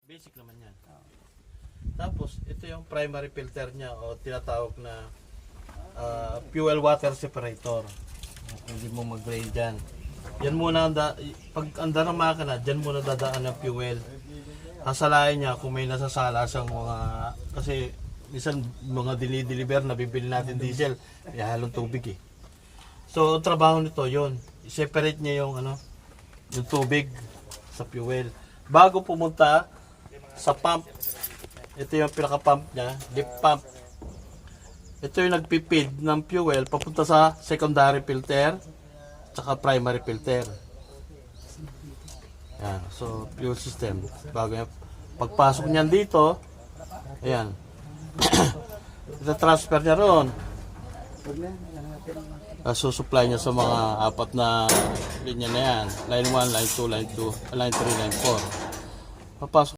Basic naman yan. Tapos, ito yung primary filter niya o tinatawag na fuel water separator. Hindi mo mag-drain dyan. Yan muna, pag andar ng makina, dyan muna dadaan ng fuel. Kasalain niya kung may nasasala siyang mga, kasi minsan mga dinideliver, nabibili natin diesel, may halong tubig eh. So, ang trabaho nito yun, i-separate niya yung, yung tubig sa fuel. Bago pumunta sa pump, ito yung pinaka-pump niya, deep pump. Ito yung nagpipid ng fuel papunta sa secondary filter tsaka primary filter. Yan, so fuel system. Bago yan, pagpasok niyan dito, ayan, ita-transfer niya ron. Susupply niya sa mga apat na linya na yan. Line 1, line 2, line 3, line 4. Papasok